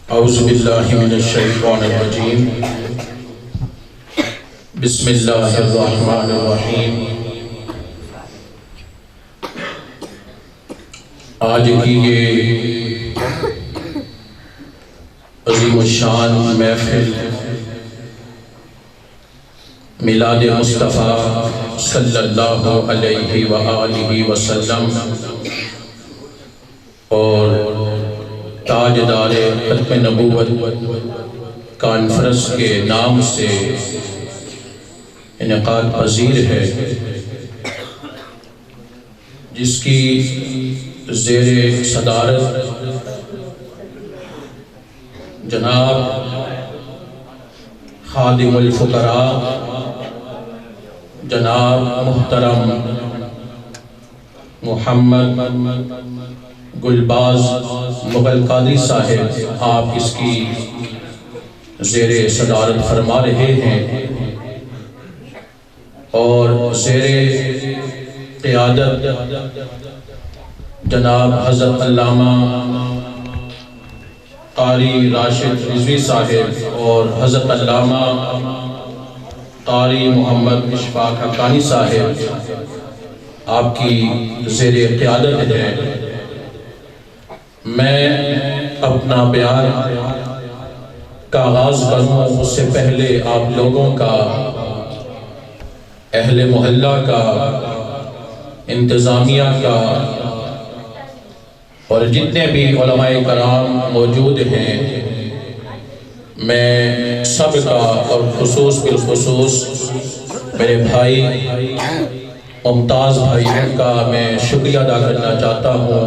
اعوذ باللہ من الشیطان الرجیم بسم اللہ الرحمن الرحیم۔ آج کی یہ عظیم الشان محفل میلاد مصطفیٰ صلی اللہ علیہ وآلہ وسلم اور تاجدار ختم نبوت کانفرنس کے نام سے انعقاد پذیر ہے، جس کی زیر صدارت جناب خادم الفقراء جناب محترم محمد گلباز مغل قادری صاحب آپ اس کی زیر صدارت فرما رہے ہیں، اور زیر قیادت جناب حضرت علامہ قاری راشد رضوی صاحب اور حضرت علامہ قاری محمد اشفاق حقانی صاحب آپ کی زیر قیادت ہے۔ میں اپنا بیان کا آغاز کروں اس سے پہلے آپ لوگوں کا، اہل محلہ کا، انتظامیہ کا اور جتنے بھی علماء کرام موجود ہیں، میں سب کا اور خصوص بالخصوص میرے بھائی ممتاز بھائی کا میں شکریہ ادا کرنا چاہتا ہوں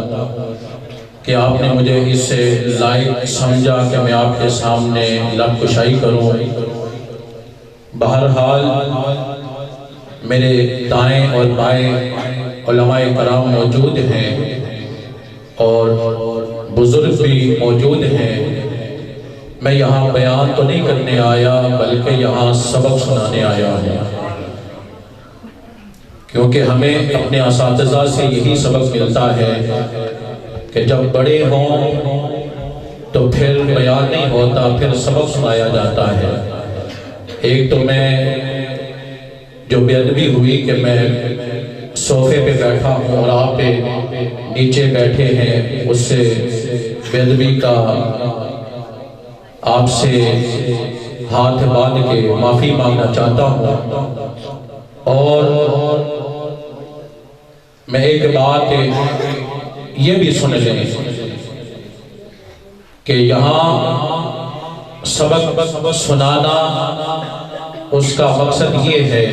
کہ آپ نے مجھے اس سے لائق سمجھا کہ میں آپ کے سامنے لب کشائی کروں۔ بہرحال میرے دائیں اور بائیں علماء کرام موجود ہیں اور بزرگ بھی موجود ہیں۔ میں یہاں بیان تو نہیں کرنے آیا بلکہ یہاں سبق سنانے آیا ہوں، کیونکہ ہمیں اپنے اساتذہ سے یہی سبق ملتا ہے کہ جب بڑے ہوں تو پھر بیان نہیں ہوتا، پھر سبق سنایا جاتا ہے۔ ایک تو میں جو بے ادبی ہوئی کہ میں صوفے پہ بیٹھا ہوں اور آپ پہ نیچے بیٹھے ہیں، اس سے بے ادبی کا آپ سے ہاتھ باندھ کے معافی مانگنا چاہتا ہوں۔ اور میں ایک بات یہ بھی سن لیں کہ یہاں سبق سنانا اس کا مقصد یہ ہے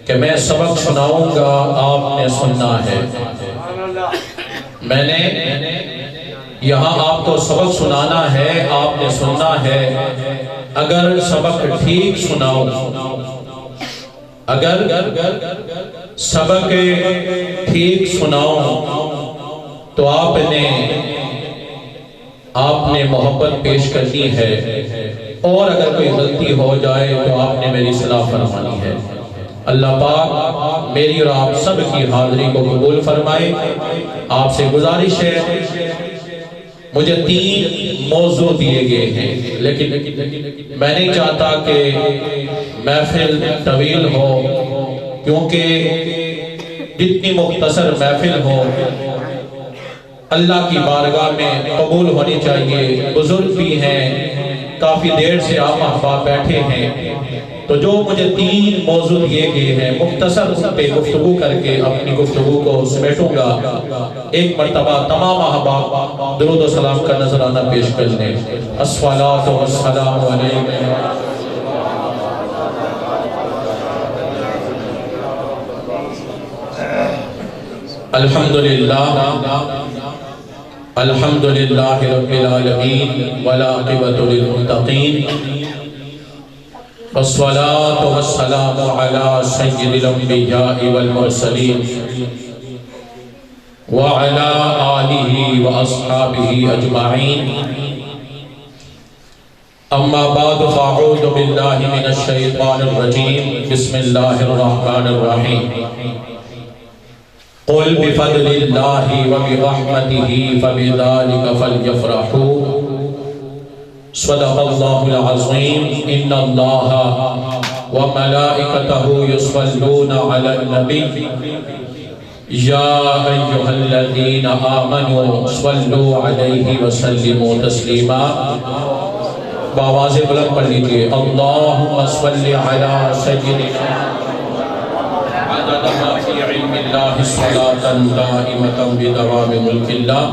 کہ میں سبق سناؤں گا، آپ نے سننا ہے۔ میں نے یہاں آپ کو سبق سنانا ہے، آپ نے سننا ہے۔ اگر سبق ٹھیک سناؤں، اگر سبق ٹھیک سناؤں تو آپ نے محبت پیش کرنی ہے، اور اگر کوئی غلطی ہو جائے تو آپ نے میری اصلاح فرمانی ہے۔ اللہ پاک میری اور آپ سب کی حاضری کو قبول فرمائے۔ آپ سے گزارش ہے، مجھے 3 موضوع دیے گئے ہیں، لیکن میں نہیں چاہتا کہ محفل طویل ہو، کیونکہ جتنی مختصر محفل ہو اللہ کی بارگاہ میں قبول ہونی چاہیے۔ بزرگ بھی ہیں، کافی دیر سے آپ احباب بیٹھے ہیں، تو جو مجھے 3 موضوع دیے گئے ہیں مختصر اس پہ گفتگو کر کے اپنی گفتگو کو سمیٹوں گا۔ ایک مرتبہ تمام احباب درود و سلام کا نذرانہ پیش کر لیں۔ الصلاۃ والسلام علیکم۔ الحمدللہ رب العالمین والعاقبۃ للمتقین، والصلاة والسلام علی سید الانبیاء والمرسلین وعلی آلہ واصحابہ اجمعین۔ اما بعد فاعوذ باللہ من الشیطان الرجیم، بسم اللہ الرحمن الرحیم۔ قل بفضل اللہ وبرحمتہ فبذلک فلیفرحوا صدق اللہ العظیم ان اللہ وملائکتہ یصلون علی النبی یا ایہا الذین آمنوا صلوا علیہ وسلموا تسلیما. بآواز بلند پڑھ لیجئے اللہم صلی علی سیدنا عدد ما فی علم اللہ صلاة دائمة بدوام ملک اللہ.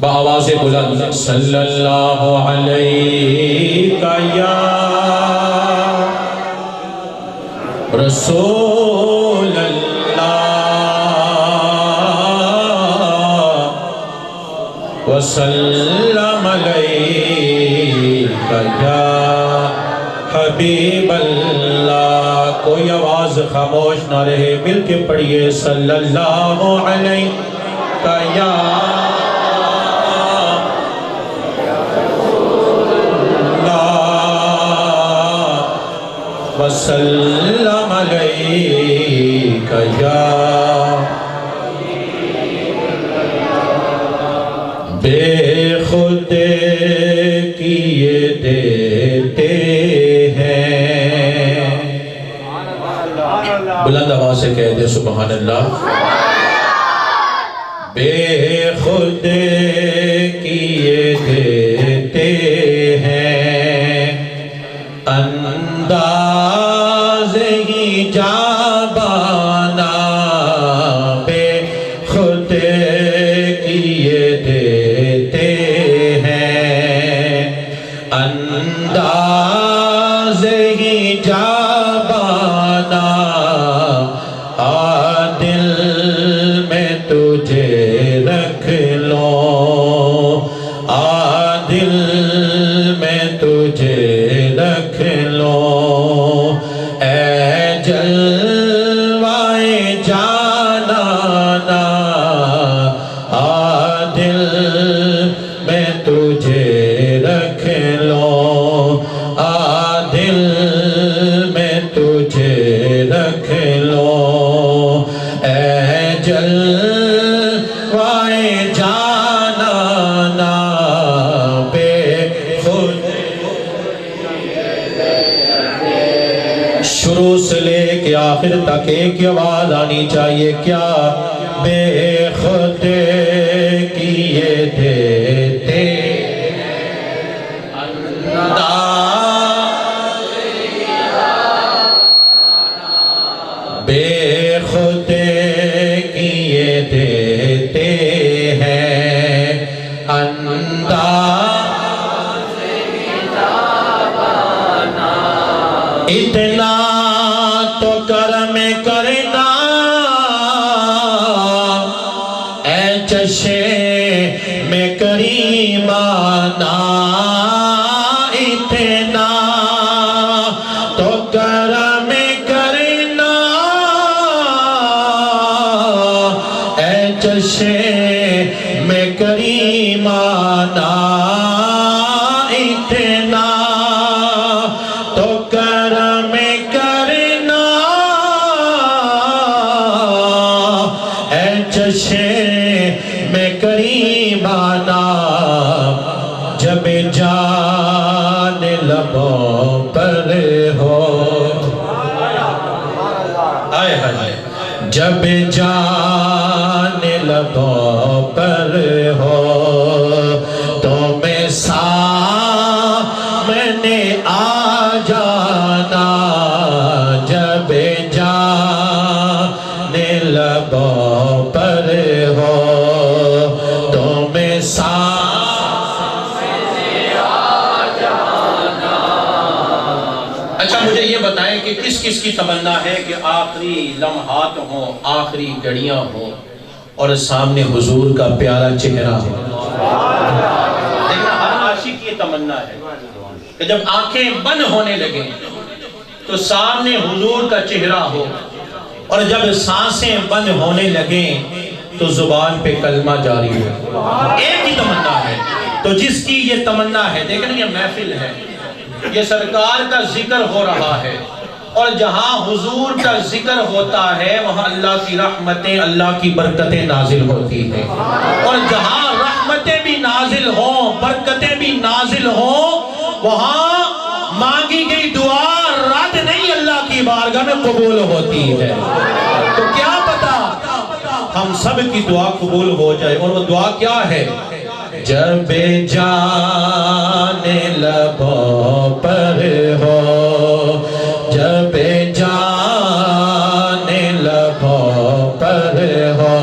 بآواز بلند صلی اللہ علیہ یا رسول اللہ وسلم علیہ یا حبیب اللہ. کوئی آواز خاموش نہ رہے، مل کے پڑھیے صلی اللہ علیہ یا وسلم علیک یا بے خود کیے دیتے ہیں. بلند آواز سے کہہ دے سبحان اللہ. بے خود کیے دیتے ہیں انداز ہی جابانا بے خود کیے دیتے ہیں انداز ہی جابانا دل میں تجھے رکھ لو دل میں تجھے رکھ لو اے جلوائے جانانا دل میں تجھے رکھ لو دل میں تجھے رکھ لو اے جلوائے جانانا بے خود. شروع سے لے کے آخر تک ایک آواز آنی چاہیے کیا بے خود کیے دیتے بے خود کیے دیتے ہیں اتنا تو کرم کرنا اے چشم کریمانہ اتنا تو کرم کرنا اے چشم کریمانہ اتنا تو کرم کرنا اے چشم کریمانہ جب جان لبوں پر ہو جب جان لبوں پر ہو تو میں سامنے آ جانا جب جان لبوں پر ہو تو میں سامنے آ جانا. اچھا مجھے یہ بتائیں کہ کس کس کی تمنا ہے کہ آخری لمحات ہوں آخری گھڑیاں ہوں اور سامنے حضور کا پیارا چہرہ ہو. دیکھنا ہر عاشق کی تمنا ہے کہ جب آنکھیں بند ہونے لگیں تو سامنے حضور کا چہرہ ہو اور جب سانسیں بند ہونے لگیں تو زبان پہ کلمہ جاری ہو. ایک ہی تمنا ہے. تو جس کی یہ تمنا ہے دیکھیں یہ محفل ہے یہ سرکار کا ذکر ہو رہا ہے اور جہاں حضور کا ذکر ہوتا ہے وہاں اللہ کی رحمتیں اللہ کی برکتیں نازل ہوتی ہیں اور جہاں رحمتیں بھی نازل ہوں برکتیں بھی نازل ہوں وہاں مانگی گئی دعا رد نہیں اللہ کی بارگاہ میں قبول ہوتی ہے۔ تو کیا پتا ہم سب کی دعا قبول ہو جائے، اور وہ دعا کیا ہے؟ جب جان لبوں پر ہو، جب جان لبوں پر ہو،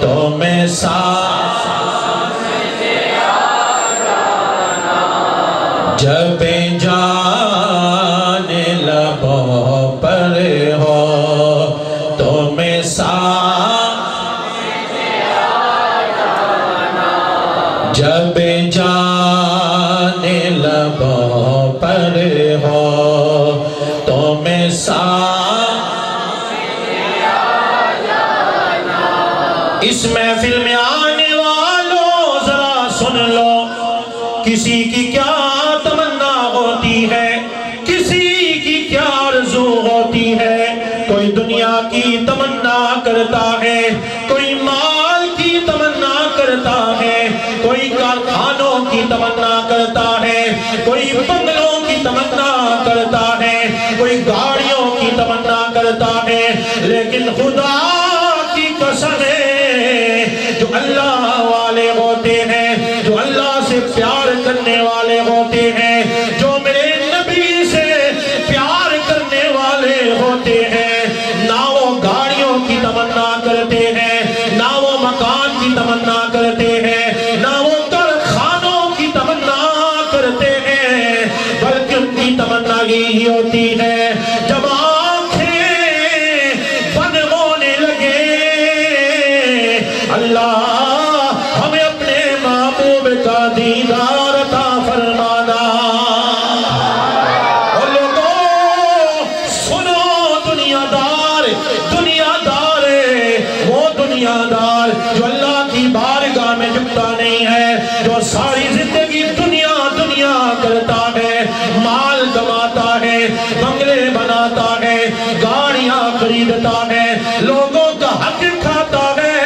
تو میں جب جان لبوں پر ہو، تو میں جب جان لبوں پر ہو، تو میں اس محفل میں آنے والوں ذرا سن لو، کسی کی کیا تمنا ہوتی ہے، کسی کی کیا آرزو ہوتی ہے۔ کوئی دنیا کی تمنا کرتا ہے، کوئی مال کی تمنا کرتا ہے، کوئی کارخانوں کی تمنا کرتا ہے، کوئی بنگلوں کی تمنا کرتا ہے، کوئی گاڑیوں کی تمنا کرتا ہے، لیکن خدا کی قسم ہے جو اللہ والے ہوتے ہیں، جو اللہ سے پیار کرنے والے ہوتے ہیں، جو میرے نبی سے پیار کرنے والے ہوتے ہیں، نہ وہ گاڑیوں کی تمنا کرتے ہیں، نہ وہ مکان کی تمنا کرتے ہیں، نہ وہ کارخانوں کی تمنا کرتے ہیں، بلکہ ان کی تمنا یہی ہوتی ہے جب آنکھیں بند ہونے لگے، اللہ ہمیں اپنے محبوب کا دیدار عطا فرمانا۔ اور لوگوں سنو، دنیا دار وہ دنیا دار جو اللہ کی بارگاہ میں جھکتا نہیں ہے، جو ساری زندگی دنیا دنیا کرتا ہے، مال کماتا ہے، بنگلے بناتا ہے، گاڑیاں خریدتا ہے، لوگوں کا حق کھاتا ہے،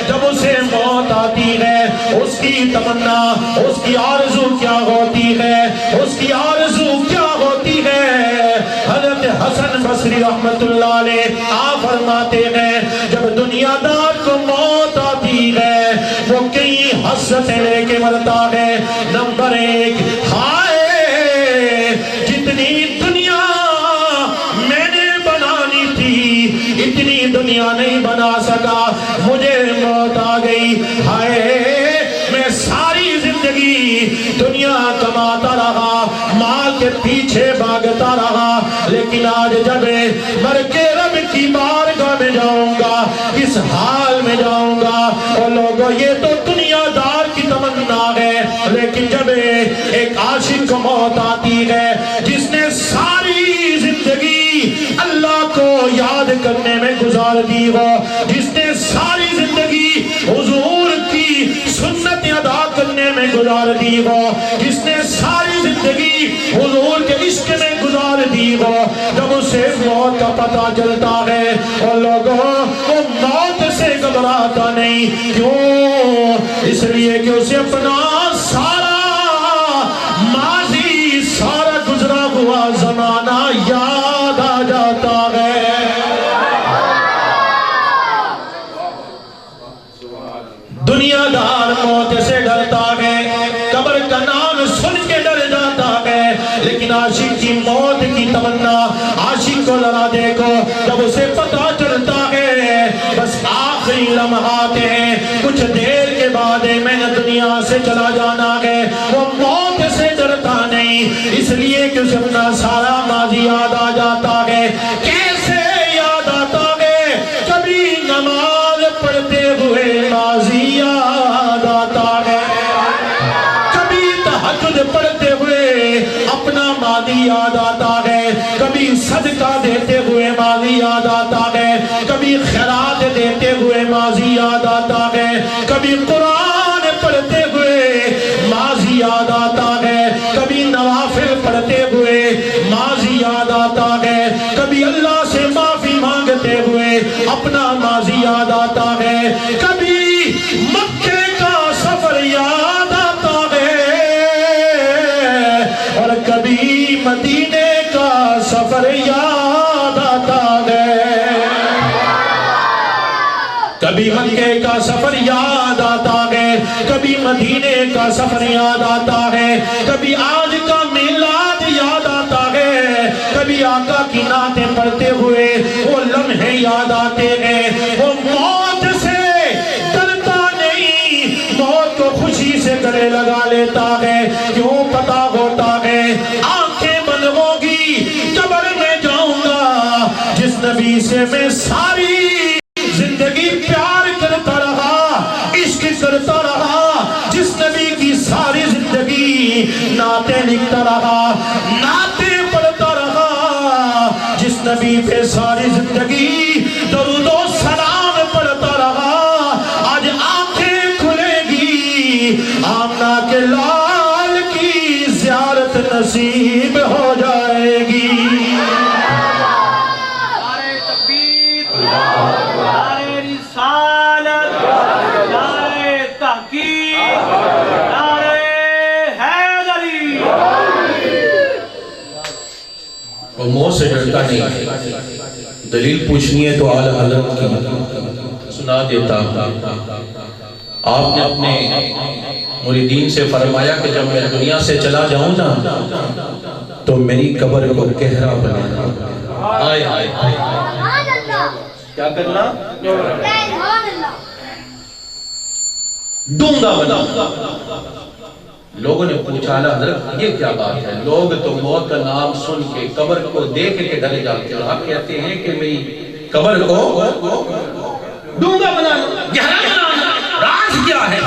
جب اسے موت آتی ہے اس کی تمنا، اس کی آرزو کیا ہوتی ہے، اس کی آرزو کیا ہوتی ہے؟ حضرت حسن بصری رحمت اللہ علیہ آپ فرماتے ہیں جب دنیا دار کو موت آتی ہے وہ کئی حسرتیں لے کے مرتا ہے۔ نمبر 1، ہائے جتنی دنیا میں نے بنانی تھی اتنی دنیا نہیں بنا سکا، مجھے موت آ گئی، ہائے میں ساری زندگی دنیا کماتا رہا، مال کے پیچھے بھاگتا رہا، لیکن آج جب مر کے رب کی بارگاہ میں جاؤں گا کس حال میں جاؤں گا؟ اور لوگوں یہ تو دنیا دار کی تمنا ہے، لیکن جب ایک عاشق کو موت آتی ہے جس نے ساری زندگی اللہ کو یاد کرنے میں گزار دی ہو، جس نے ساری زندگی حضور کی سنت ادا کرنے میں گزار دی ہو، جس نے ساری زندگی حضور کے عشق میں گزار دی ہو، جب اسے موت کا پتہ چلتا ہے اور لوگوں وہ موت سے گھبراتا نہیں، کیوں؟ اس لیے کہ اسے اپنا سارا ماضی، سارا گزرا ہوا زمانہ یاد آ جاتا ہے۔ دنیا دار موت سے ڈرتا ہے، قبر کا نام سن کے ڈر جاتا ہے، لیکن عاشق کی موت کی تمنا، عاشق کو ذرا دیکھو جب اسے پتہ چلتا ہے بس آخری لمحات ہیں، کچھ دیر کے بعد میں نے دنیا سے چلا جانا ہے، وہ موت سے ڈرتا نہیں، اس لیے کہ اسے اپنا سارا ماضی یاد آ جاتا ہے۔ کیسے یاد آتا ہے؟ کبھی نماز پڑھتے ہوئے ماضی یاد آتا ہے، کبھی تہجد پڑھتے ہوئے اپنا ماضی یاد آتا ہے، کبھی صدقہ دیتے ہوئے ماضی یاد آتا ہے، کبھی خیرات دیتے ہوئے ماضی یاد آتا ہے، کبھی قرآن پڑھتے ہوئے ماضی یاد آتا ہے، کبھی نوافل پڑھتے ہوئے ماضی یاد آتا ہے، کبھی اللہ سے معافی مانگتے ہوئے اپنا ماضی یاد آتا ہے، کبھی مکے کا سفر یاد آتا ہے، کبھی مکے کا سفر یاد آتا ہے، کبھی مدینے کا سفر یاد آتا ہے، کبھی آج کا میلاد یاد آتا ہے، کبھی آقا کی نعتیں پڑھتے ہوئے وہ لمحے یاد آتے ہیں۔ وہ موت سے ڈرتا نہیں، موت کو خوشی سے گلے لگا لیتا ہے، کیوں پتا ہوتا ہے آنکھیں بند ہوگی قبر میں جاؤں گا جس نبی سے میں ساری زندگی پیار کرتا رہا، عشق کرتا رہا، جس نبی کی ساری زندگی نعتیں لکھتا رہا، نعتیں پڑھتا رہا، جس نبی پہ ساری زندگی درود و سلام پڑھتا رہا، آج آنکھیں کھلے گی، آمنہ کے لال کی زیارت نصیب ہو جائے گی۔ وہ موت سے ڈرتا نہیں، دلیل پوچھنی ہے تو اعلیٰ حضرت کی سنا دیتا۔ آپ نے اپنے مریدین سے فرمایا کہ جب میں دنیا سے چلا جاؤں نا تو میری قبر کو گہرا بنانا۔ آئے آئے کیا کرنا؟ ڈونگا بنانا۔ لوگوں نے پوچھا اعلیٰ حضرت یہ کیا بات ہے؟ لوگ تو موت کا نام سن کے قبر کو دیکھ کے ڈر جاتے ہیں، آپ کہتے ہیں کہ میری قبر کو ڈونگا بنانا، گہرا بنانا، راز کیا ہے،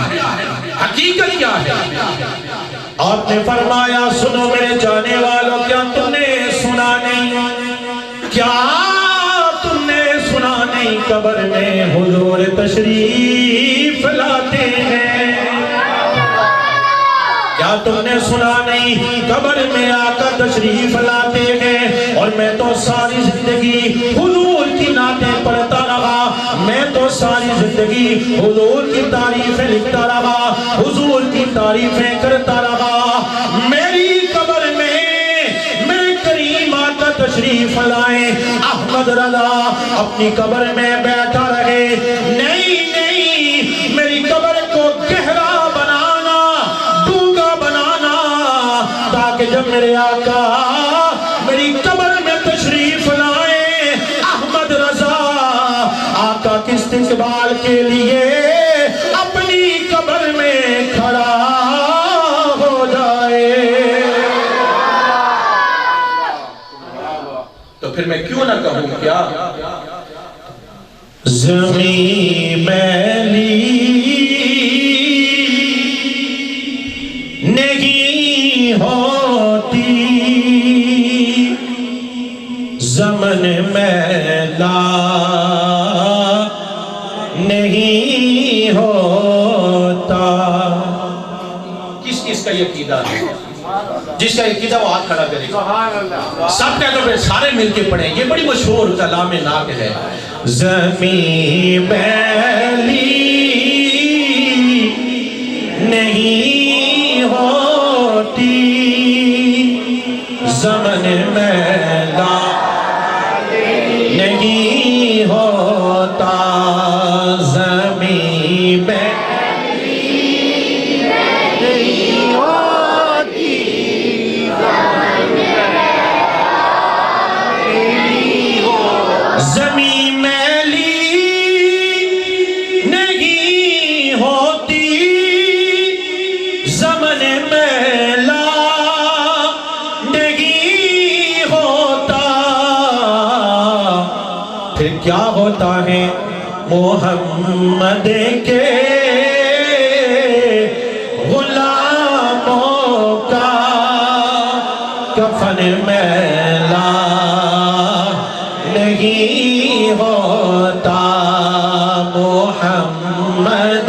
حقیقت کیا ہے؟ آپ نے فرمایا سنو میرے جانے والوں، کیا تم نے سنا نہیں؟ کیا تم نے سنا نہیں؟ قبر میں حضور تشریف لاتے ہیں۔ کیا تم نے سنا نہیں؟ قبر میں آقا تشریف لاتے ہیں، اور میں تو ساری زندگی حضور کی نعتیں پڑھتا رہا، میں تو ساری زندگی حضور کی تعریفیں لکھتا رہا، حضور کی تعریفیں کرتا رہا۔ میری قبر میں میرے کریم آقا تشریف لائیں، احمد رضا اپنی قبر میں بیٹھا رہے، نہیں نہیں، میری قبر کو گہرا کہ جب میرے آقا میری قبر میں تشریف لائیں، احمد رضا آقا کی استقبال کے لیے اپنی قبر میں کھڑا ہو جائے۔ تو پھر میں کیوں نہ کہوں کیا زمین میلی نہیں ہوتی، زمن میلا نہیں ہوتا۔ کس کس کا یہ عقیدہ ہے؟ جس کا عقیدہ وہ ہاتھ کھڑا کرے گا۔ سب کہہ دو پھر سارے مل کے پڑھیں، یہ بڑی مشہور کلام ناک ہے۔ زمین میلی نہیں ہوتی، زمن میلا نہیں ہوتا، زمین میلی نہیں ہوتی، زمین نہیں ہوتا، زمین میلی نہیں ہوتی، زمن میلا نہیں ہوتا۔ پھر کیا ہوتا ہے؟ محمد کے غلاموں کا کفن میلا نہیں ہوتا، محمد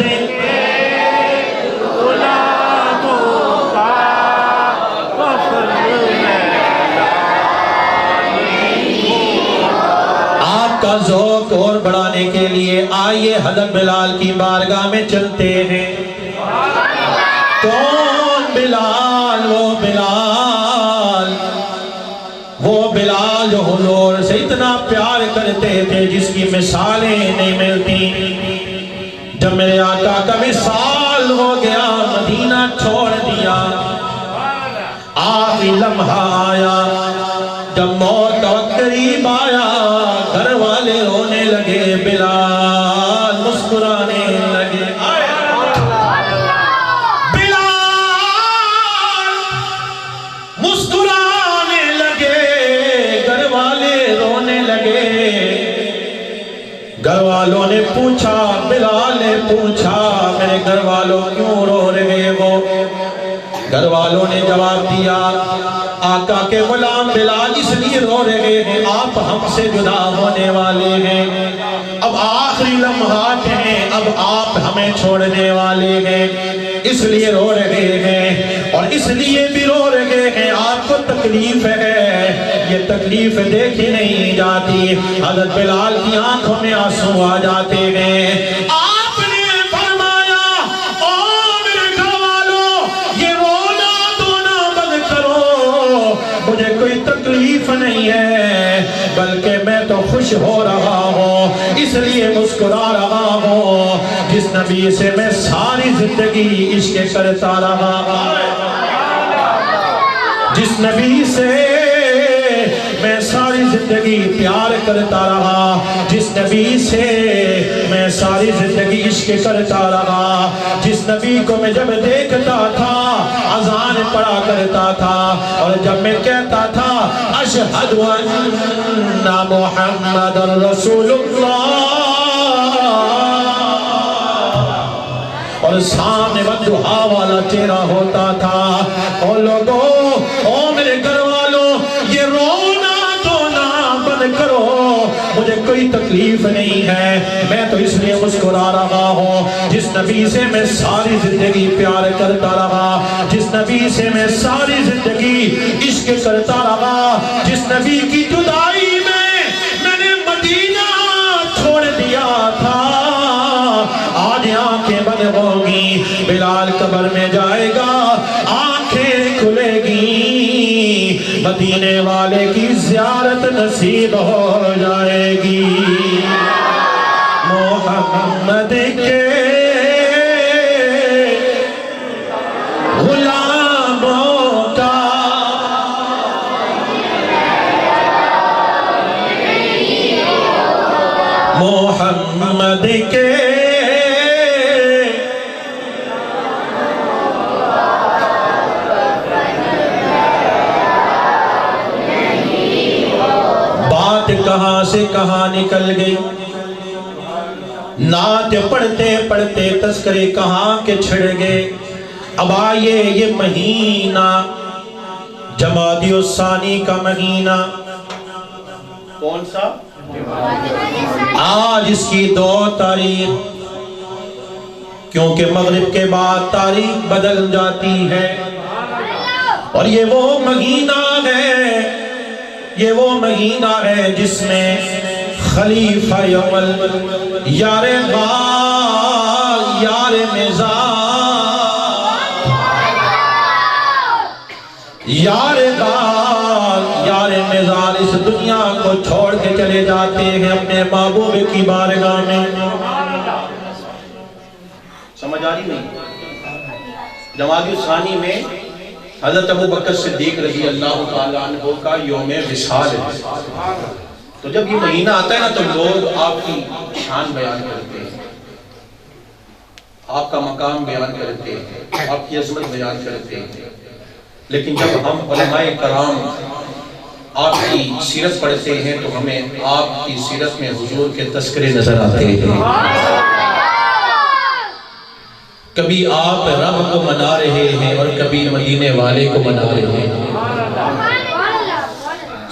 کا ذوق اور بڑھانے کے لیے آئیے حضرت بلال کی بارگاہ میں چلتے ہیں۔ کون بلال؟ وہ بلال جو حضور سے اتنا پیار کرتے تھے، جس کی مثالیں نہیں ملتی۔ جب میرے آقا کا وصال ہو گیا، مدینہ چھوڑ دیا، آخری لمحہ آیا، جب موت کا وقت قریب آیا، گھر والے رونے لگے، بلال مسکرانے لگے، بلال مسکرانے لگے، گھر والے رونے لگے۔ گھر والوں نے پوچھا، بلال نے پوچھا، میرے گھر والوں کیوں رو رہے ہو؟ گھر والوں نے جواب دیا، آقا کے غلام بلال اس لیے رو رہے ہیں، آپ ہم سے جدا ہونے والے ہیں، اب آخری لمحات ہیں، اب آپ ہمیں چھوڑنے والے ہیں، اس لیے رو رہے ہیں، اور اس لیے بھی رو رہے ہیں، آپ کو تکلیف ہے، یہ تکلیف دیکھی نہیں جاتی۔ حضرت بلال کی آنکھوں میں آنسو آ جاتے ہیں۔ آپ نے فرمایا، او میرے گھر والوں، یہ رونا دھونا بند کرو، مجھے کوئی تکلیف نہیں ہے، بلکہ میں تو خوش ہو رہا ہوں، اس لیے مسکرا رہا ہوں جس نبی سے میں ساری زندگی عشق کرتا رہا، جس نبی سے میں ساری زندگی پیار کرتا رہا، جس نبی سے میں ساری زندگی عشق کرتا رہا، جس نبی کو میں جب دیکھتا تھا اذان پڑھا کرتا تھا، اور جب میں کہتا تھا اشہد ان محمد رسول اللہ، اور سامنے والدعا والا چہرہ ہوتا تھا، او لوگوں، او میرے گھر والوں، یہ رونا دھونا بند کرو، مجھے کوئی تکلیف نہیں ہے، میں تو اس لیے مسکرا رہا ہوں جس نبی سے میں ساری زندگی پیار کرتا رہا، جس نبی سے میں ساری زندگی عشق کرتا رہا، جس نبی کی جدائی میں نے مدینہ چھوڑ دیا تھا، آج آنکھیں بند ہوگی، بلال قبر میں جائے گا، آنکھیں کھلے گی، مدینے والے کی زیارت نصیب ہو جائے گی، محمد کے غلاموں کا محمد کے کہاں سے کہاں نکل گئی، نعت پڑھتے پڑھتے تذکرے کہاں کے چھڑ گئے۔ اب آئیے یہ مہینہ جمادی الثانی کا مہینہ، کون سا؟ آج اس کی 2 تاریخ، کیونکہ مغرب کے بعد تاریخ بدل جاتی ہے، اور یہ وہ مہینہ ہے، یہ وہ مہینہ ہے جس میں خلیفہ اول یار غال یار مزار یار غال یار مزار اس دنیا کو چھوڑ کے چلے جاتے ہیں اپنے محبوب کی بارگاہ میں۔ سمجھ آ رہی نہیں؟ جمادی الثانی میں حضرت ابو بکر صدیق رضی اللہ تعالیٰ عنہ کا یوم وصال ہے، تو جب یہ مہینہ آتا ہے نا تو لوگ آپ کی شان بیان کرتے ہیں، آپ کا مقام بیان کرتے ہیں، آپ کی عظمت بیان کرتے ہیں، لیکن جب ہم علماء کرام آپ کی سیرت پڑھتے ہیں تو ہمیں آپ کی سیرت میں حضور کے تذکرے نظر آتے ہیں۔ کبھی آپ رب کو منا رہے ہیں اور کبھی مدینے والے کو منا رہے ہیں،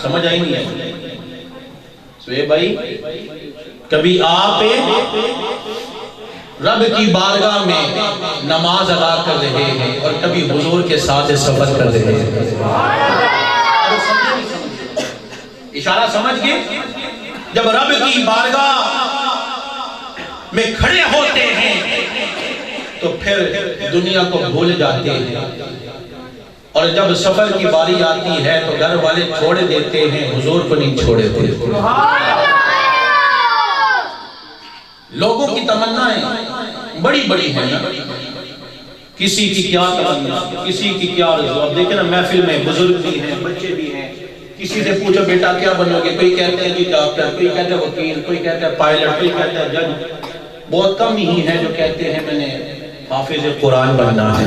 سمجھ آئی نہیں ہے؟ سوئے بھائی، کبھی آپ رب کی بارگاہ میں نماز ادا کر رہے ہیں اور کبھی حضور کے ساتھ سفر کر رہے ہیں۔ اشارہ سمجھ گئے؟ جب رب کی بارگاہ میں کھڑے ہوتے ہیں تو پھر دنیا کو بھول جاتے ہیں، اور جب سفر کی باری آتی ہے تو گھر والے چھوڑ دیتے ہیں، حضور کو نہیں چھوڑتے۔ لوگوں کی تمنا ہے بڑی بڑی ہیں نا، کسی کی کیا تمنا، کسی کی کیا رضا. اب دیکھیں نا محفل میں بزرگ بھی ہیں، بچے بھی ہیں. کسی سے پوچھو بیٹا کیا بنو گے، کوئی کہتے ہیں جی ڈاکٹر، کوئی کہتا ہے وکیل، کوئی کہتا ہے پائلٹ، کوئی کہتا ہے جج. بہت کم ہی ہیں جو کہتے ہیں میں نے حافظ قرآن بننا ہے.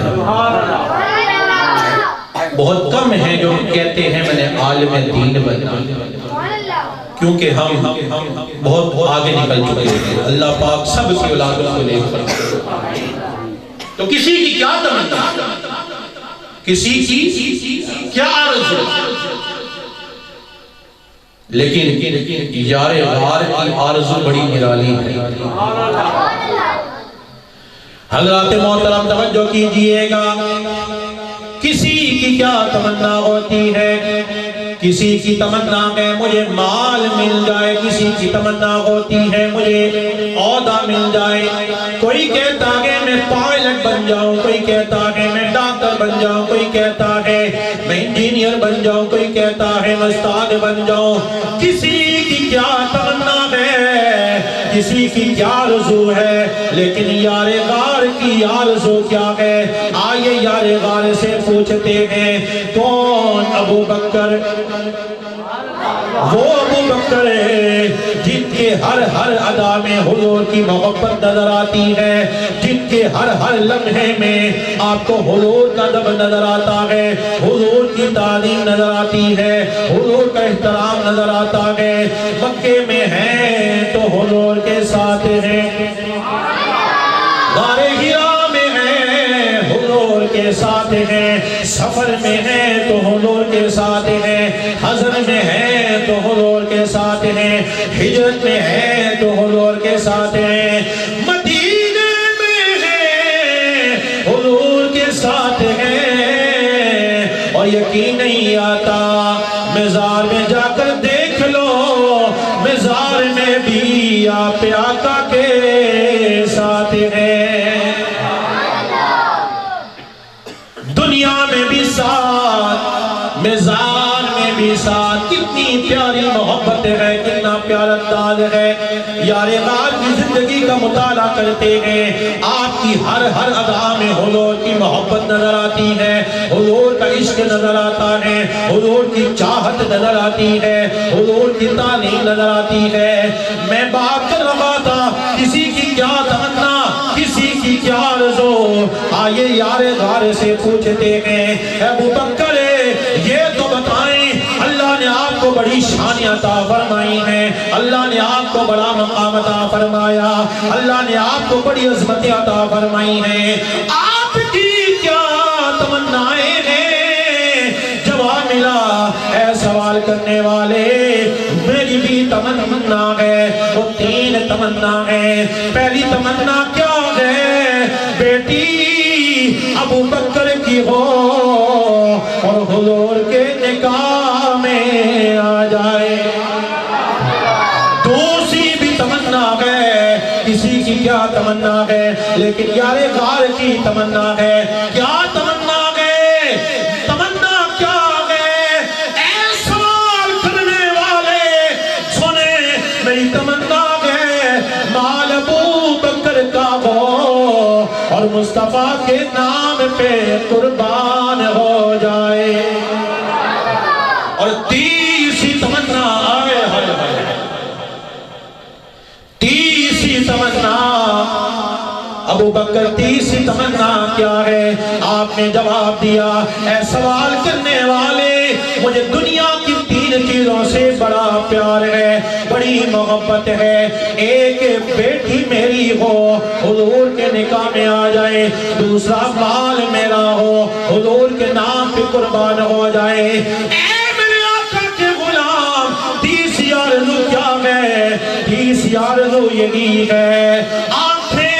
بہت کم ہیں جو کہتے ہیں میں نے عالم دین بننا ہے. کیونکہ ہم بہت آگے نکل چکے ہیں. اللہ پاک سب کی اولادوں کو نیک فرمائے. تو کسی کی کیا تمنا، کسی کی کیا آرزو، لیکن یار غار کی آرزو بڑی نرالی ہے. حضرات محترم توجہ کیجئے گا. کسی کی کیا تمنا ہوتی ہے، کسی کی تمنا ہے مجھے مال مل جائے، کسی کی تمنا ہوتی ہے مجھے عہدہ مل جائے. کوئی کہتا ہے میں پائلٹ بن جاؤں، کوئی کہتا ہے میں ڈاکٹر بن جاؤں، کوئی کہتا ہے میں انجینئر بن جاؤں، کوئی کہتا ہے میں استاد بن جاؤں. کسی کی کیا تمنا ہے، کسی کی کیا آرزو ہے، لیکن یار غار کی آرزو کیا ہے؟ آئیے یار غار سے پوچھتے ہیں کون ابو بکر؟ وہ ابو بکر ہے جن کے ہر ادا میں حضور کی محبت نظر آتی ہے، جن کے ہر لمحے میں آپ کو حضور کا دب نظر آتا ہے، حضور کی تعلیم نظر آتی ہے، حضور کا احترام نظر آتا ہے. مکے میں ہیں تو حضور کے ساتھ ہیں، غار حرا میں ہیں حضور کے ساتھ ہیں، سفر میں ہیں تو حضور کے ساتھ ہیں، حضر میں ہیں تو حضور کے ساتھ ہیں، ہجرت میں ہیں تو حضور کے ساتھ ہیں، مدینے میں ہیں حضور کے ساتھ ہیں. اور یقین نہیں آتا مزار میں جا کر دیکھ لو، مزار میں بھی آپ آقا کے ساتھ ہیں، دنیا میں بھی ساتھ، مزار میں بھی ساتھ. کتنی پیاری محبت ہے، کتنا پیارا انداز ہے. یار غار کی زندگی کا مطالعہ کرتے ہیں، آپ کی ہر ادا میں حضور کی محبت نظر آتی ہے، حضور کا عشق نظر آتا ہے، حضور کی چاہت نظر آتی ہے، حضور کی تعلیم نظر آتی ہے. میں بات کر رہا تھا کسی کی کیا تمنا، کسی کی کیا آرزو. آئیے یار غار سے پوچھتے ہیں ابو بکر یہ تو بتائیں، اللہ نے آپ کو بڑی شان عطا فرمائی ہے، اللہ نے آپ کو بڑا مقام عطا فرمایا، اللہ نے آپ کو بڑی عظمت عطا فرمائی ہے، آپ کی کیا تمنائیں ہیں؟ جواب ملا اے سوال کرنے والے میری بھی تمنا ہے. وہ 3 تمنا ہے. پہلی تمنا کیا ہے؟ بیٹی ابو بکر کی ہو اور حضور کے نکاح میں آ جائے. دوسری بھی تمنا ہے. کسی کی کیا تمنا ہے، لیکن یار غار کی تمنا ہے. کیا تمنا ہے؟ تمنا کیا ہے؟ اے سوال کرنے والے سنیں، میری تمنا ہے مال ابو بکر کا ہو اور مصطفیٰ کے نام پہ قربان ہو جائے. اور تیسری تمنا تیسری تمنا ابو بکر، تیسری تمنا کیا ہے؟ آپ نے جواب دیا اے سوال کرنے والے مجھے دنیا کی 3 چیزوں سے بڑا پیار ہے، بڑی محبت ہے. ایک بیٹی میری ہو حضور کے نکاح میں آ جائے، دوسرا مال میرا ہو حضور کے نام پہ قربان ہو جائے. اے میرے آقا کے غلام، تیسری آرزو کیا ہے؟ تیسری آرزو یہی ہے آنکھیں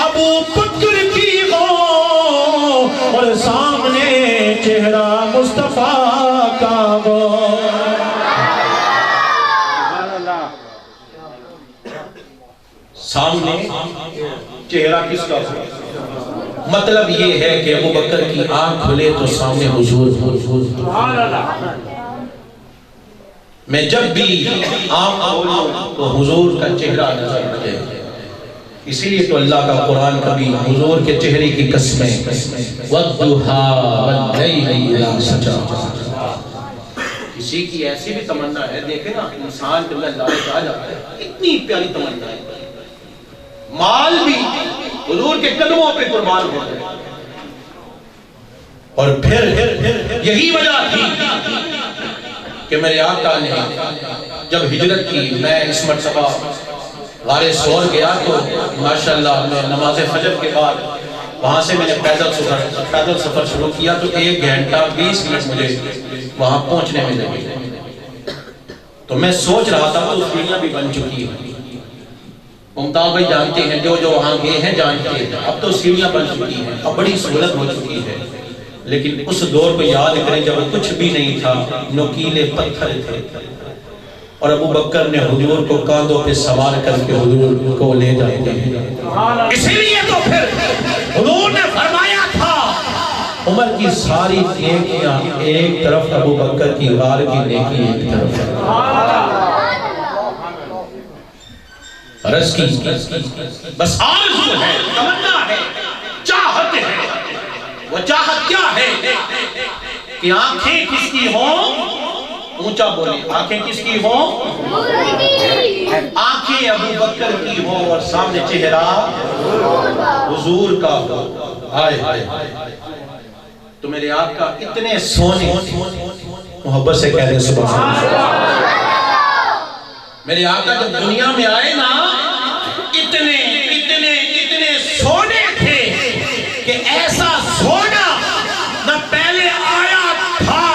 ابو بکر کی ہو اور سامنے چہرہ مصطفیٰ کا ہو. سامنے چہرہ کس کا ہو؟ مطلب یہ ہے کہ ابو بکر کی آنکھ کھلے تو سامنے حضور ہو. میں جب بھی آنکھ کھولوں تو حضور کا چہرہ نظر آئے. اسی لیے تو اللہ کا قرآن کبھی حضور کے چہرے کی قسمیں وَالضُّحَىٰ وَاللَّيْلِ إِذَا سَجَىٰ. کسی کی ایسی بھی تمنا ہے، دیکھیں نا انسان جب لالچ آ جاتا ہے، اتنی پیاری تمنا ہے، مال بھی حضور کے قدموں پہ قربان ہو جائے. اور پھر یہی وجہ تھی کہ میرے آقا نے جب ہجرت کی، میں اس مرتبہ غار سور گیا تو ماشاءاللہ میں نماز فجر کے بعد وہاں سے میں نے پیدل سفر شروع کیا تو 1 گھنٹہ 20 منٹ مجھے وہاں پہنچنے میں لگے. تو میں سوچ رہا تھا تو سیڑھیاں بھی بن چکی ہیں، ممتاز بھائی جانتے ہیں، جو وہاں گئے ہیں جانتے ہیں، اب تو سیڑھیاں بن چکی ہیں، اب بڑی سہولت ہو چکی ہے. لیکن اس دور کو یاد کریں جب کچھ بھی نہیں تھا، نوکیلے پتھر تھے، اور ابو بکر نے حضور کو کاندھوں پہ سوار کر کے حضور کو لے جاتے ہیں. اسی لیے تو پھر حضور نے فرمایا تھا عمر کی ساری نیکیاں ایک طرف، ابو بکر کی غار کی نیکی ایک طرف. عرض کی بس آرزو ہے، تمنا ہے، چاہت ہے. وہ چاہت کیا ہے کہ آنکھیں کس کی ہوں، اونچا بولے، آنکھیں کس کی ہوں؟ آنکھیں ابو بکر کی ہوں اور سامنے چہرہ حضور کا ہو. آئے تو میرے آقا اتنے سونے، محبت سے کہہ دیں سبحان اللہ. میرے آقا جب دنیا میں آئے نا اتنے سونے تھے کہ ایسا سونا نہ پہلے آیا تھا،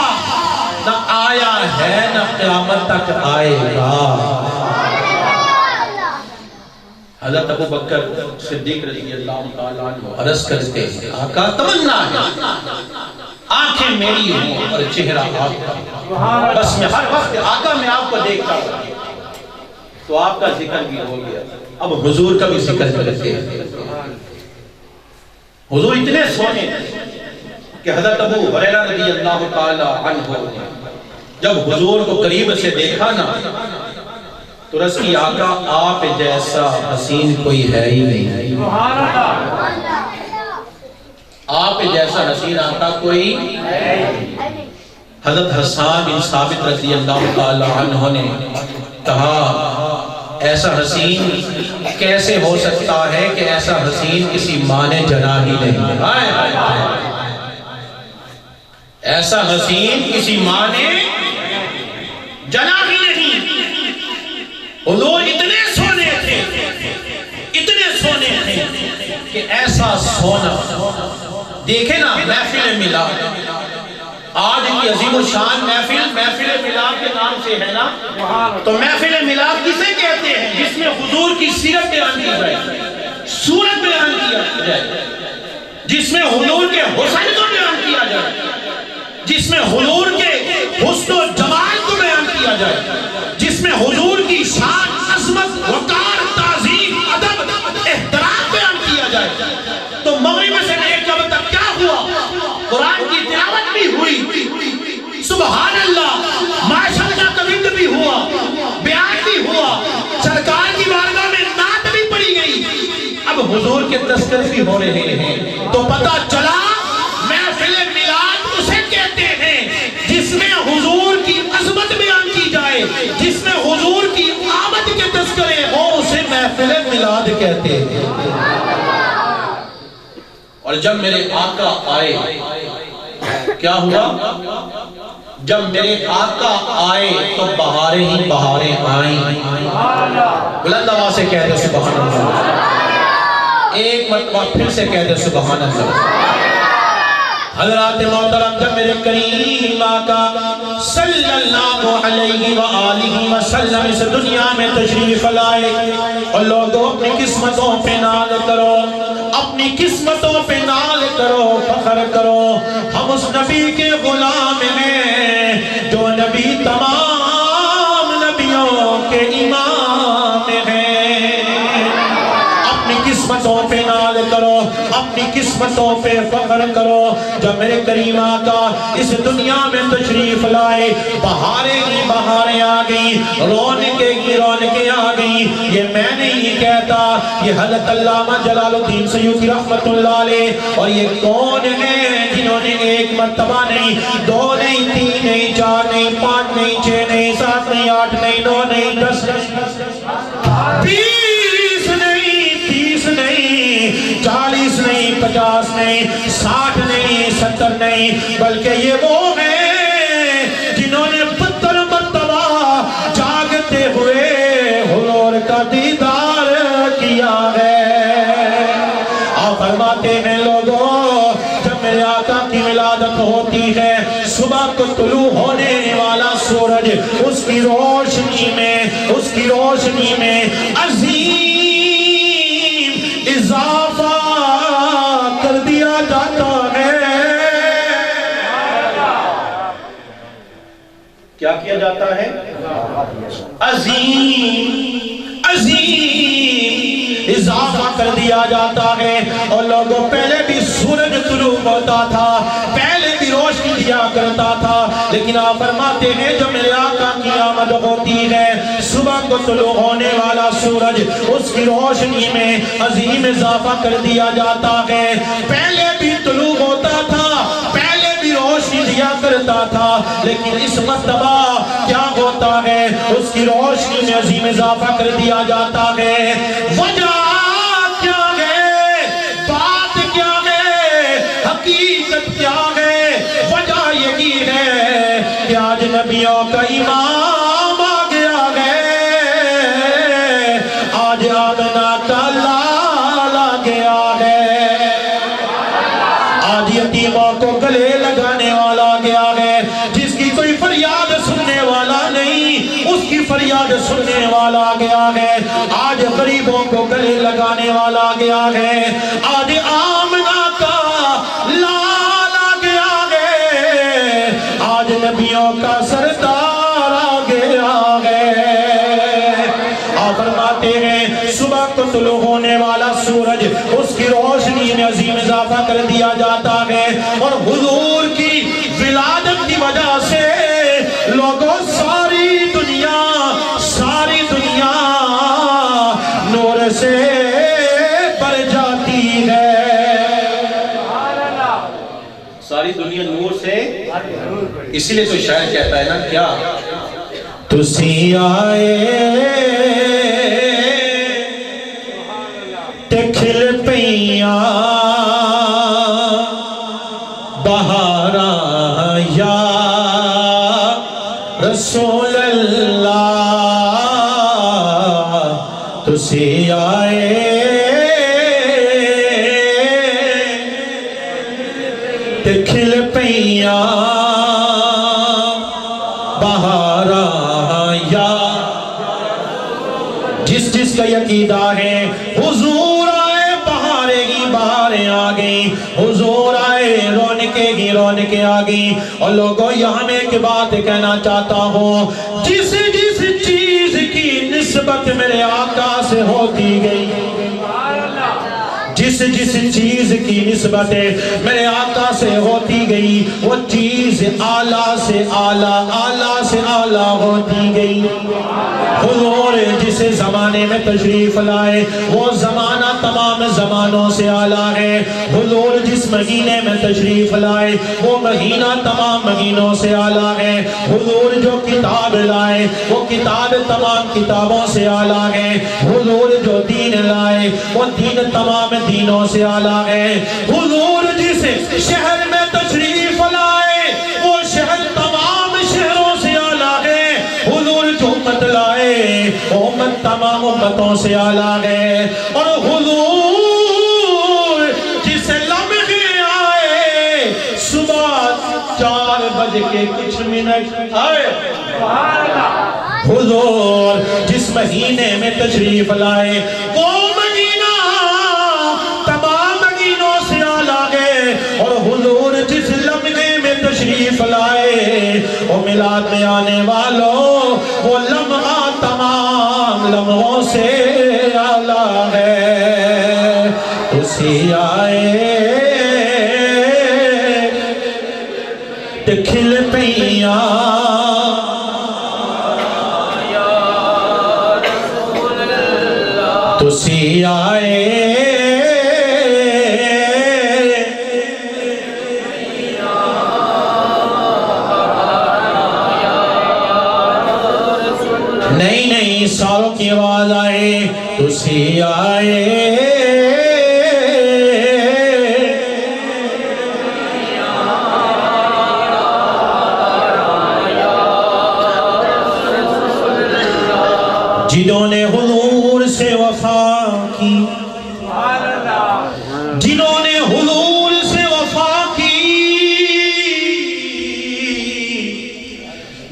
نہ آیا ہے، نہ قیامت تک آئے گا. حضرت ابو بکر صدیق رضی اللہ تعالیٰ عنہ عرض کرتے ہیں آقا تمنا ہے آنکھیں میری ہوں اور چہرہ آپ کا، بس میں ہر وقت آقا میں آپ کو دیکھتا ہوں. تو آپ کا ذکر بھی ہو گیا، اب حضور کا بھی ذکر کرتے ہیں. حضور اتنے سونے کہ حضرت ابو ہریرہ رضی اللہ تعالیٰ عنہ جب حضور کو قریب سے دیکھا نا تو رس کی آقا آپ جیسا حسین کوئی ہے ہی نہیں. آپ جیسا حسین آقا کوئی. حضرت حسان بن ثابت رضی اللہ تعالیٰ عنہ نے کہا ایسا حسین کیسے ہو سکتا ہے کہ ایسا حسین کسی ماں نے جنا ہی نہیں. ایسا حسین کسی ماں نے جنا ہی نہیں. حضور اتنے سونے تھے کہ ایسا سونا دیکھیں نا. محفل میلاد آج کی عظیم الشان محفل میلاد کے نام سے ہے نا. تو محفل میلاد کسے کہتے ہیں؟ جس میں حضور کی سیرت بیان کی جائے، صورت بیان کیا جائے، جس میں حضور کے حسن کو بیان کیا جائے، جس میں حضور کے حسن و جمال کو بیان کیا جائے، جس میں حضور کی شان، عظمت، وقار، تعظیم، ادب، احترام بیان کیا جائے. تو مغرب سے لے کے اب تک کیا ہوا؟ قرآن کی تلاوت بھی ہوئی، سبحان اللہ، ماشاءاللہ کا ذکر بھی ہوا، بیان بھی ہوا، سرکار کی بارگاہ میں نعت بھی پڑھی گئی. اب حضور کے تذکر بھی ہو رہے ہیں تو پتہ چلا محفل میلاد اسے کہتے ہیں جس میں حضور کی عظمت بیان کی جائے، جس میں حضور کی آمد کے تذکرے ہو، اسے محفل میلاد کہتے ہیں. اور جب میرے آقا آئے کیا ہوا؟ جب میرے آقا آئے تو بہاریں ہی بہاریں آئیں. بلند آواز سے کہہ دے سبحان اللہ. ایک مرتبہ پھر سے کہہ دے سبحان اللہ. حضرات محترم جب میرے کریم آقا صلی اللہ علیہ وآلہ وسلم اس دنیا میں تشریف لائے، اور لوگوں اپنی قسمتوں پہ ناز کرو، اپنی قسمتوں پہ ناز کرو، فخر کرو. ہم اس نبی کے غلام ہیں جو نبی تمام نبیوں کے امام ہیں. اپنی قسمتوں پہ ناز کرو. اپنی قسمتوں پہ فخر کرو. جب میرے کریم آقا اس دنیا میں تشریف لائے بہاریں ہی بہاریں آ گئی, رونقیں ہی رونقیں آ گئی. یہ میں نہیں کہتا, یہ حضرت علامہ جلال الدین سیوطی رحمت اللہ علیہ. اور یہ کون ہیں جنہوں نے ایک مرتبہ نہیں, دو نہیں, تین نہیں, چار نہیں, پانچ نہیں, چھ نہیں, سات نہیں, آٹھ نہیں, نو نہیں, 10 20 نہیں, 30 نہیں, 40 نہیں, 50 نہیں, 60 نہیں, 70 نہیں, بلکہ یہ وہ ہیں جنہوں نے 70 مرتبہ جاگتے ہوئے حضور کا دیدار کیا ہے. آپ فرماتے ہیں لوگوں, جب میرے آقا کی ولادت ہوتی ہے, صبح کو طلوع ہونے والا سورج اس کی روشنی میں عظیم اضافہ کر دیا جاتا ہے. کیا کیا جاتا ہے؟ عظیم اضافہ کر دیا جاتا ہے. اور لوگوں, پہلے بھی سورج طلوع ہوتا تھا, پہلے بھی روشنی دیا کرتا تھا, لیکن آپ فرماتے ہیں جب میرے آقا کی آمد ہوتی ہے, صبح کو طلوع ہونے والا سورج اس کی روشنی میں عظیم اضافہ کر دیا جاتا ہے. پہلے بھی طلوع ہوتا تھا, پہلے بھی روشنی دیا کرتا تھا, لیکن اس مرتبہ کیا ہوتا ہے, اس کی روشنی میں عظیم اضافہ کر دیا جاتا ہے. وجہ کیا ہے, بات کیا ہے, حقیقت کیا ہے؟ وجہ یہی ہے کہ آج نبیوں کا امام آ گیا ہے, آج آمنہ کا لال آ گیا ہے, آج یتیموں کو گلے لگانے والا آ گیا ہے, جس کی کوئی فریاد سننے والا نہیں اس کی فریاد سننے والا آ گیا ہے. آج غریبوں کو گلے لگانے والا آ گیا ہے, آج آمنہ کا لال آ گیا ہے, آج نبیوں کا سردار آ گیا ہے. آپ فرماتے ہیں صبح کو طلوع ہونے والا سورج اس کی روشنی میں عظیم اضافہ کر دیا جاتا ہے, اور حضور کی ولادت کی وجہ سے لوگوں ساری دنیا نور سے بھر جاتی ہے. ساری دنیا نور سے, اسی لئے تو شاعر کہتا ہے نا, کیا تسی آئے تے کھل پیاں بہاراں یا رسول اللہ, تسی آئے تے کھل پیاں بہاراں یا. جس کا عقیدہ ہے حضور آئے بہاریں ہی بہاریں آ گئی, حضور آئے رونقیں ہی رونقیں آ گئی. اور لوگوں, یہاں میں ایک بات کہنا چاہتا ہوں, جس چیز کی نسبت میرے آقا سے ہوتی گئی, جس چیز کی نسبت میرے آقا سے ہوتی گئی, وہ چیز اعلیٰ سے اعلیٰ, اعلیٰ سے اعلیٰ ہوتی گئی. حضور جس زمانے میں تشریف لائے وہ زمانہ تمام زمانوں سے اعلیٰ ہے. حضور جس مہینے میں تشریف لائے وہ مہینہ تمام مہینوں سے اعلیٰ ہے. حضور جو کتاب لائے وہ کتاب تمام کتابوں سے اعلیٰ ہے. حضور جو دین لائے وہ دین تمام دینوں سے اعلیٰ ہے. حضور جس شہر میں تشریف لائے وہ شہر تمام شہروں سے اعلیٰ ہے. حضور جو امت لائے وہ امت تمام امتوں سے اعلیٰ ہے. اور حضور جس لمحے آئے صبح 4 بج کے کچھ منٹ آئے, حضور جس مہینے میں تشریف لائے وہ مہینہ تمام مہینوں سے اعلیٰ ہے. اور حضور جس لمحے میں تشریف لائے وہ میلاد میں آنے والوں وہ لمحہ تمام لمحوں سے اعلیٰ ہے. اس تسی آئے تے کھل پیاں تسی آئے نہیں ساروں کی آواز آئے تسی آئے جنہوں نے حضور سے وفا کی جنہوں نے حضور سے وفا کی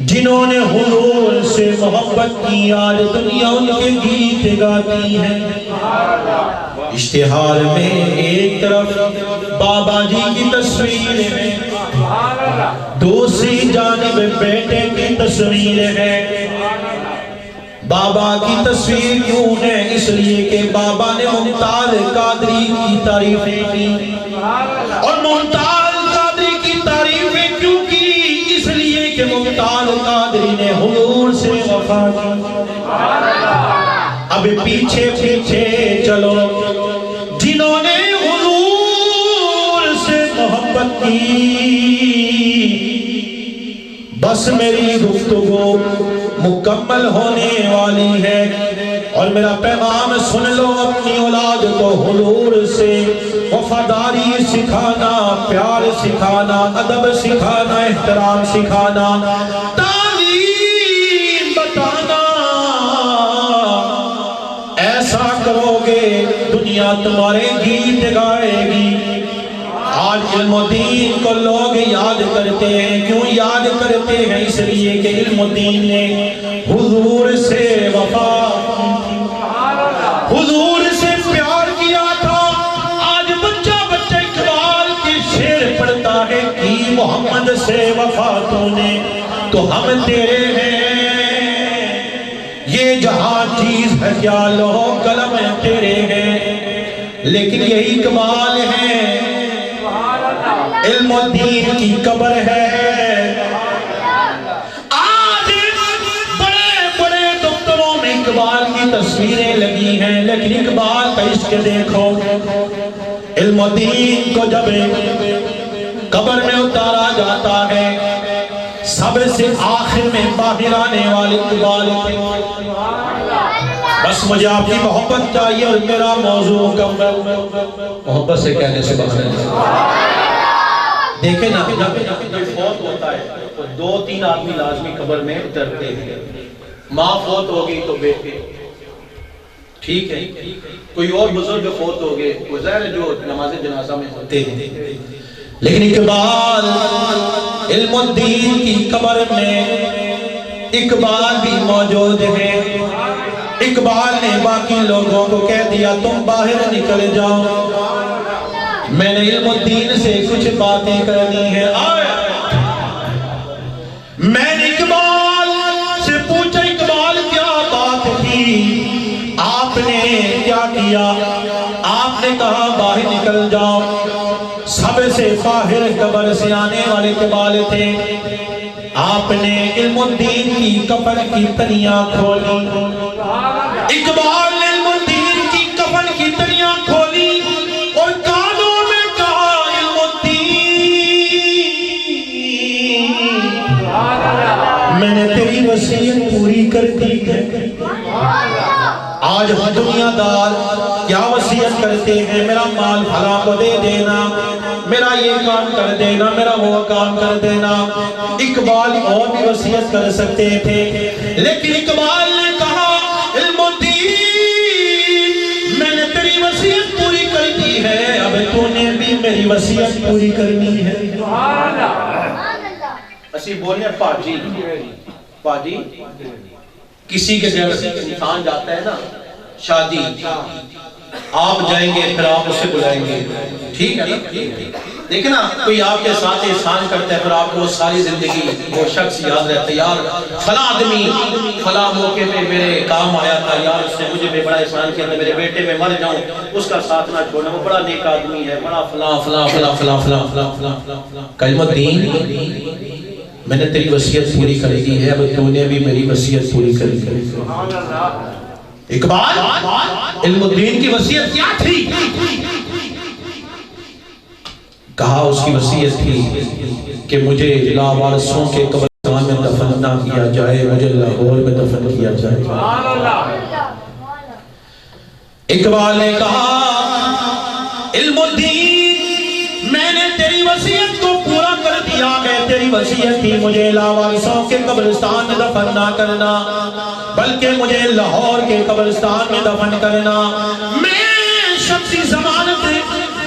جنہوں نے حضور سے محبت کی آج دنیا ان کے گیت گاتی ہے اشتہار میں ایک طرف بابا جی کی تصویر ہے دوسری جانب بیٹے کی تصویر ہے بابا کی تصویر کیوں ہے اس لیے کہ بابا نے ممتاز قادری کی تعریفیں کی اور ممتاز قادری کی تعریفیں کیوں کی اس لیے کہ ممتاز قادری نے حضور سے وفا کی اب پیچھے پیچھے چلو جنہوں نے حضور سے محبت کی بس میری گفتگو مکمل ہونے والی ہے اور میرا پیغام سن لو اپنی اولاد کو حضور سے وفاداری سکھانا پیار سکھانا ادب سکھانا احترام سکھانا تعلیم بتانا ایسا کرو گے دنیا تمہارے گیت گائے گی آج علم و دین کو لوگ یاد کرتے ہیں کیوں یاد کرتے ہیں اس لیے کہ علم و دین نے حضور سے وفا حضور سے پیار کیا تھا آج بچہ اقبال کے شعر پڑھتا ہے کہ محمد سے وفا تو نے تو ہم تیرے ہیں یہ جہاں چیز ہے کیا لوہ قلم تیرے ہیں لیکن یہی کمال ہے علم و دین کی قبر ہے آج بڑے بڑے دفتروں میں اقبال کی تصویریں لگی ہیں لیکن اقبال کا عشق دیکھو علم و دین کو جب قبر میں اتارا جاتا ہے سب سے آخر میں باہر آنے والے اقبال بس مجھے آپ کی محبت چاہیے اور میرا موضوع مکمل محبت سے کہنے سے بخشنے دیکھیں نا جب فوت ہوتا ہے تو 2-3 آدمی لازمی قبر میں اترتے ہیں ماں فوت ہو گئی تو بیٹے ٹھیک ہے کوئی اور بزرگ فوت ہو گئے وہ ظاہر جو نماز جنازہ میں ہوتے ہیں لیکن اقبال علم الدین کی قبر میں اقبال بھی موجود ہے اقبال نے باقی لوگوں کو کہہ دیا تم باہر نکل جاؤ میں نے علم الدین سے کچھ باتیں کرنی ہے میں نے اقبال سے پوچھا اقبال کیا بات تھی آپ نے کیا کیا آپ نے کہا باہر نکل جاؤ سب سے باہر قبر سے آنے والے اقبال تھے آپ نے علم الدین کی کفن کی تنیاں کھولی اقبال نے علم الدین کی کفن کی تنیاں کھولی اور کانوں میں کہا علم الدین میں نے تیری وصیت پوری کر دی ہے آج ہم دنیا دار کیا وصیت کرتے ہیں میرا مال پھلا کو دے دینا میرا یہ کام کر دینا میرا وہ کام کر دینا اقبال اور بھی وصیت کر سکتے تھے لیکن اقبال نے کہا علم الدین میں نے تیری وصیت پوری کر دی ہے اب تو نے بھی میری وصیت پوری کرنی ہے اسی بولنے پاجی کسی کے گھر سے انسان جاتا ہے نا شادی آپ جائیں گے پھر آپ اسے بلائیں گے ٹھیک ہے نا دیکھیں نا کوئی آپ کے ساتھ احسان کرتا ہے پھر آپ کو ساری زندگی وہ شخص یاد رہتا ہے، یار فلاں آدمی فلاں موقع پہ میرے کام آیا تھا، یار اس نے مجھے بڑا احسان کیا تھا، میرے بیٹے میں مر جاؤں اس کا ساتھ نہ چھوڑنا، وہ بڑا نیک آدمی ہے، بڑا فلاں فلاں فلاں فلاں فلاں فلاں فلاں۔ کلمہ دین میں نے تیری وصیت پوری کر دی ہے، اب تو نے بھی میری وصیت پوری کر دی۔ اقبال علم الدین کی وصیت کیا تھی؟ کہا اس کی وصیت تھی کہ مجھے لاوارثوں کے قبرستان میں دفن نہ کیا جائے، مجھے لاہور میں دفن کیا جائے۔ اقبال نے کہا علم الدین میں نے تیری وصیت کو پورا کر دیا کہ تیری وصیت تھی مجھے لاوارثوں کے قبرستان میں دفن نہ کرنا بلکہ مجھے لاہور کے قبرستان میں دفن کرنا۔ میں شخصی ضمانت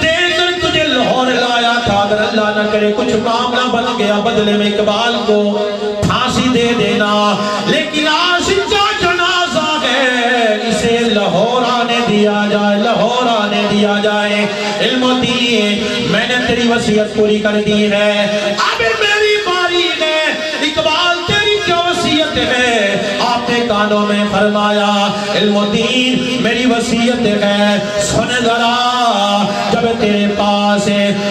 دے کر تجھے لاہور لایا تھا، اگر اللہ نہ کرے کچھ معاملہ بن گیا بدلے میں اقبال کو پھانسی دے دینا، لیکن عاشق کا جنازہ ہے اسے لاہور آنے دیا جائے، لاہور آنے دیا جائے۔ علم الدین میں نے تیری وصیت پوری کر دی ہے، اب میری باری ہے۔ اقبال تیری کیا وصیت ہے؟ آپ نے کانوں میں فرمایا علم الدین میری وصیت ہے، سن ذرا جب تیرے پاس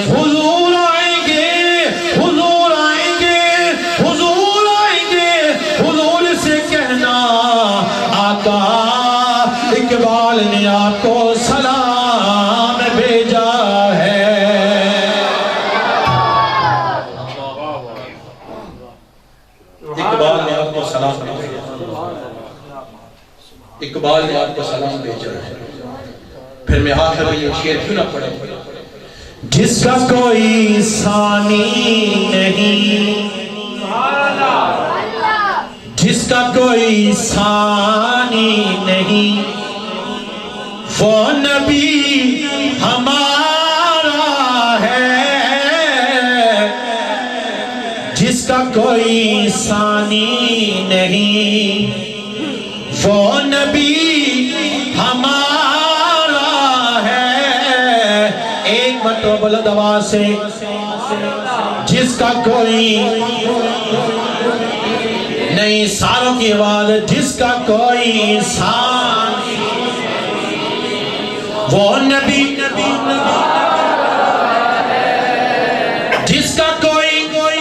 حضور آئیں گے، حضور آئیں گے، حضور آئیں گے، حضور سے کہنا آقا اقبال نے آپ کو سلام بھیجا ہے۔ اقبال نے آپ کو سلام بھیجا ہے، اقبال نے آپ کو سلام بھیجا ہے۔ پھر میں آخر میں یہ شعر کیوں نہ پڑھوں؟ جس کا کوئی ثانی نہیں، جس کا کوئی ثانی نہیں، وہ نبی ہمارا ہے، جس کا کوئی ثانی نہیں، وہ نبی ہمارا ہے۔ ایک مرتبہ بلند آواز سے جس کا کوئی نہیں، ساروں کی آواز، جس کا کوئی ثانی وہ نبی، جس کا کوئی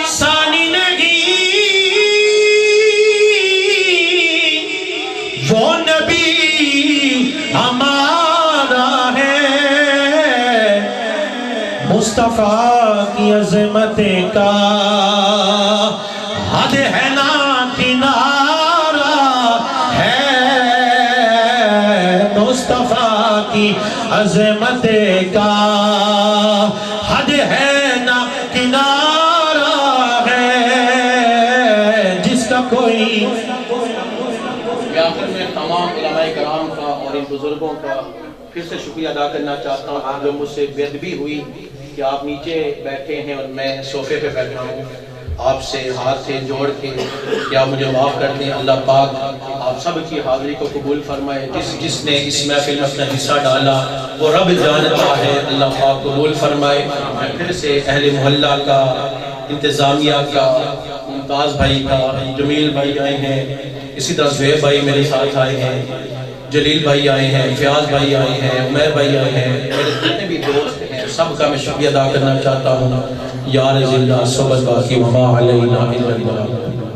ثانی نہیں وہ نبی ہمارا ہے۔ مصطفیٰ کی عظمت کا حد ہے نا کنارہ ہے، مصطفیٰ کی عظمت کا حد ہے نا کنارہ ہے، جس کا کوئی۔ آخر میں تمام علماء کرام کا اور ان بزرگوں کا پھر سے شکریہ ادا کرنا چاہتا ہوں جو مجھ سے بے ادبی ہوئی کہ آپ نیچے بیٹھے ہیں اور میں صوفے پہ بیٹھا ہوں۔ آپ سے ہاتھ سے جوڑ کے یا مجھے معاف کر دیں، اللہ پاک آپ سب کی حاضری کو قبول فرمائے۔ جس نے اس محفل میں اپنا حصہ ڈالا وہ رب جانتا ہے، اللہ پاک قبول فرمائے۔ میں پھر سے اہل محلہ کا، انتظامیہ کا، ممتاز بھائی کا، جمیل بھائی آئے ہیں، اسی طرح زہیب بھائی میرے ساتھ آئے ہیں، جلیل بھائی آئے ہیں، فیاض بھائی آئے ہیں، عمیر بھائی آئے ہیں، میرے جتنے بھی دوست ہیں سب کا میں شکریہ ادا کرنا چاہتا ہوں۔ یا رضی اللہ صبر باقی وما علینا الا اللہ۔